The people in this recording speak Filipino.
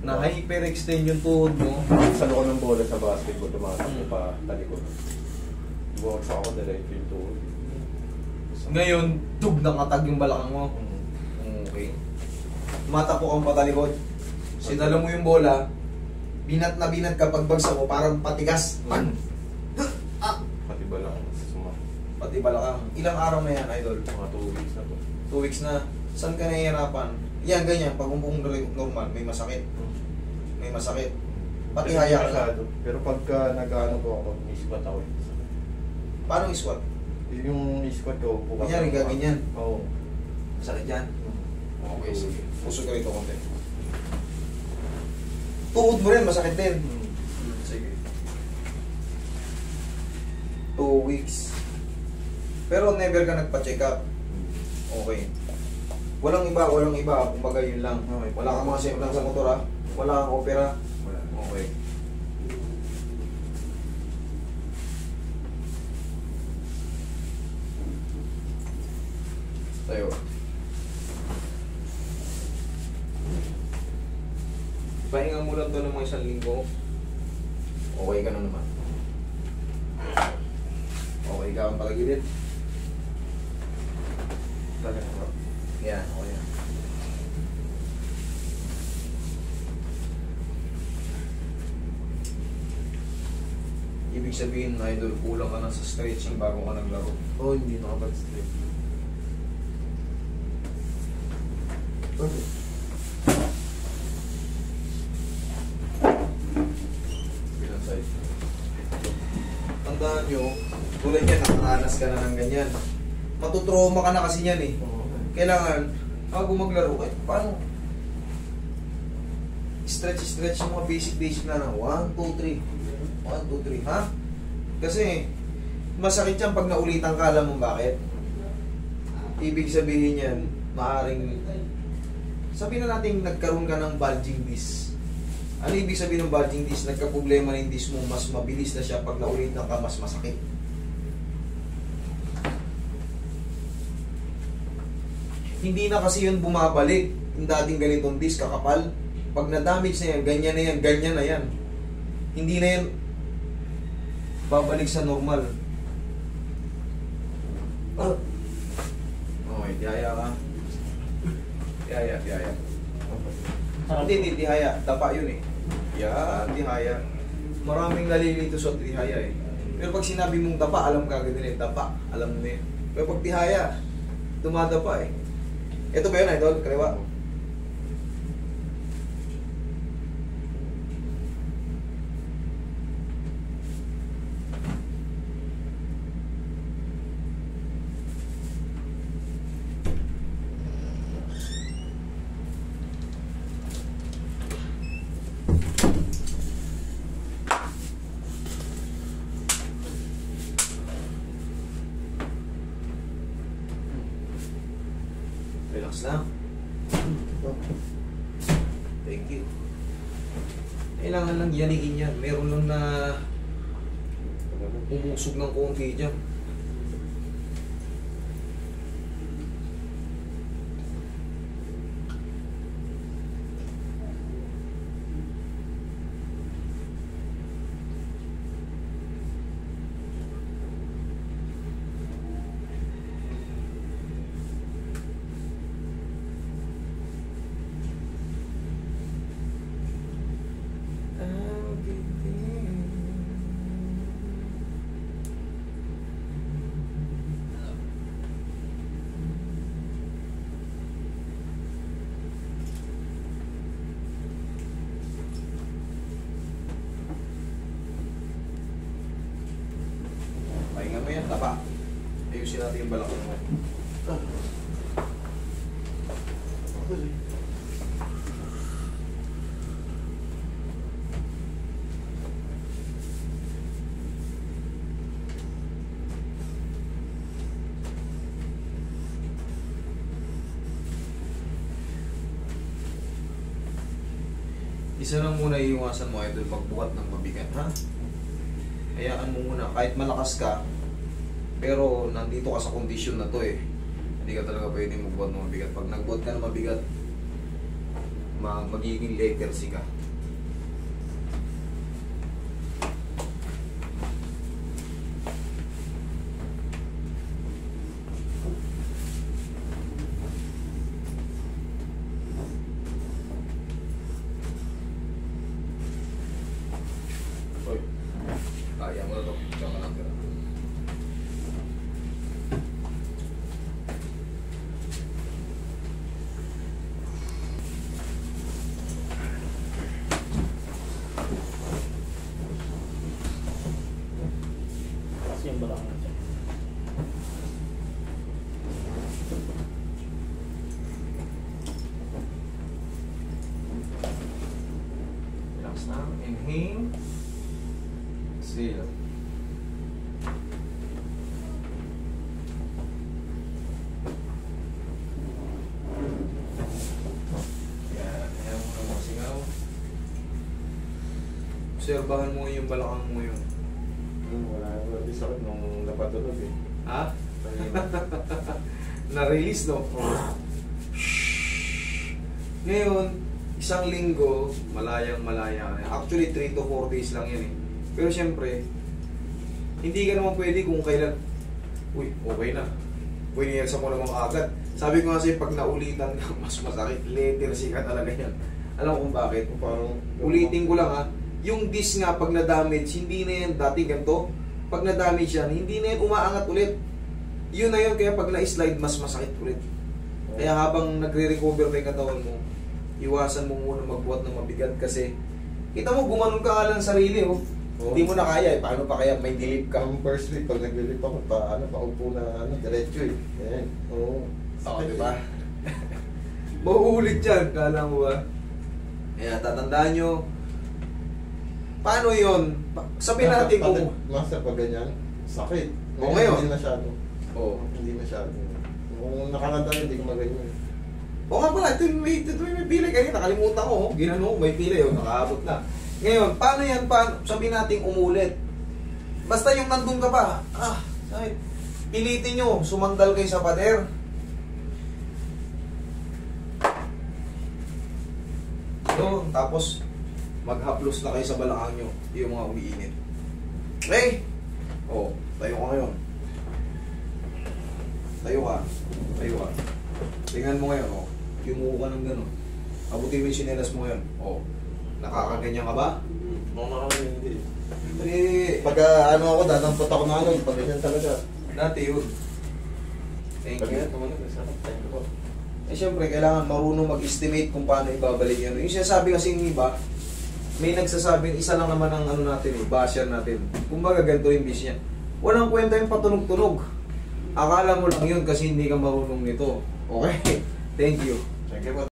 na hyperextend yung tuhod mo. Salo ko ng bola sa basketball, tumatakbo pa talikod. Bumagsak ako, diretso yung tuhod. Ngayon, tug na katag yung balakang mo. Okay. Tumatakbo kang patalikod. Sinalo mo yung bola, binat na binat ka pagbagsak mo, parang patigas. Pan! Pati balakang sumak. Pati balakang. Ilang araw na yan, idol? Mga 2 weeks na po. 2 weeks na. Saan ka nahihirapan? Yan, ganyan. Pag umuong normal, may masakit. May masakit. Pati haya ka na. Pero pagka nag-ano po ako, ni-squat ako. Paano i-squat? Yung i-squat ko, upo ka. Ganyan, gaganyan. Oo. Masakit yan? Okay, sige. Puso ka rito konti. Tuhod mo rin, masakit din. Sige. 2 weeks. Pero never ka nagpa-check up. Okay. Walang iba. Kumbaga yun lang. Wala kang mga semplang sa motor ha. Wala kang opera. Okay. Tayo. Pahinga mo lang to ng mga 1 linggo. Okay ka na naman. Okay ka ang palagilid. Talaga. Yan, okay yan. Ibig sabihin, idol, kulang ka na sa stretching bago ka naglaro. Oo, hindi nakapag-stretch. Bilang side. Tandaan nyo, tulad yan, nakaranas ka na ng ganyan. Matutrauma ka na kasi yan eh. Kailangan, bago maglaro, paano? Stretch yung mga basic na lang. 1, 2, 3. 1, 2, 3. Ha? Kasi, masakit yan pag naulitan ka. Alam mo bakit? Ibig sabihin yan, maaring, sabihin na natin nagkaroon ka ng bulging disc. Ano ibig sabihin ng bulging disc? Nagka-problema na yung disc mo, mas mabilis na siya. Pag naulitan ka, mas masakit. Hindi na kasi yun bumabalik. Yung dating ganitong disc, kakapal. Pag na-damage na yan, ganyan na yan. Hindi na yan babalik sa normal. Okay, tihaya ka. Tihaya. Hindi, tihaya. Tapa yun eh. Yan, tihaya. Maraming nalilito sa tihaya eh. Pero pag sinabi mong tapa, alam ka agad nila. Tapa, alam mo na yun. Pero pag tihaya, dumadapa eh. Ito ba yun, idol? Kaliwa? Relax lang. Thank you. Kailangan lang yaniin yan. Meron lang na umusog ng konti dyan. Pahinga mo yan, tapa. Ayusin natin yung balakang mo. Isa lang muna iiwasan mo, idol, pagbukat ng mabigat, ha? Hayaan mo muna, kahit malakas ka, pero nandito ka sa kondisyon na to eh. Hindi ka talaga pwede magbuhat ng mabigat. Pag nagbuhat ka ng mabigat, magiging letter C ka. Oy, kaya mo na to. Tsaka lang tira. Kasi yung balakang siya. Relax na. Inhale. Exhale. Yan. Ayan mo na mga singaw. Obserbahan mo yung balakang mo yun. Wala din sakit nung napatulog eh. Ha? Na-release, no? Ngayon, isang linggo, malayang-malaya ka na. Actually, 3 to 4 days lang yan eh. Pero syempre, hindi ka naman pwede kung kailan, uy, okay na. Pwininersa mo naman agad. Sabi ko kasi, pag naulitan ka, mas masakit. Letter C ka talaga yan. Alam mo kung bakit? Parang Ulitin ko lang ha. Yung disc nga, pag na-damage, hindi na yan dati ganito. Pag na-damage yan, hindi na yan umaangat ulit. Yun na yun, kaya pag na-slide, mas masakit ulit. Kaya habang nagre-recover na yung katawan mo, iwasan mo muna magbuhat ng mabigat kasi kita mo, gumanon ka nga lang sarili, oh. Hindi mo na kaya, eh. Paano pa kaya may dilip ka? Ang first week, pag naglilip ako, paupo na, diretso eh. Ayan. Oo. Oo, diba? Mauulit yan, kala mo ba? Kaya tatandaan nyo, paano yun? Sabihin natin kung... Master, pag ganyan, sakit. O, ngayon? Hindi masyado. Oo. Hindi masyado. Kung nakaranda, hindi ko maganyan. Oo nga pala, ito yung may pilay kanina, nakalimutan ko, oh. Ginano, may pilay, oh, nakaabot na. Ngayon, paano yan? Sabihin natin umulit. Basta yung nandun ka pa, sakit. Pilitin nyo, sumandal kayo sa pader. Yun, tapos maghaplos na kayo sa balakang nyo, yung mga umiinit. Okay? Oh, tayo ka ngayon. Tayo ka. Tayo ka. Tingnan mo ngayon, oh. Yumuko ka ng gano'n. Abutin mo yung sinelas mo ngayon. Oh. Nakakaganyan ka ba? Nung nakaraan, hindi. Hindi. Pagka ako, dadampot ako na pag ganyan talaga. Dati yun. Thank Pag you. ganyan, tumalag, sarap tayo ko. Eh syempre, kailangan marunong mag-estimate kung paano ibabalik yun. Yung sinasabi kasi yung iba, may nagsasabing isa lang naman ang ano natin eh, basher natin. Kumbaga ganito yung bis niya. Walang kwenta yung patunog-tunog. Akala mo lang yun kasi hindi ka marunong nito. Okay? Thank you. Thank you po.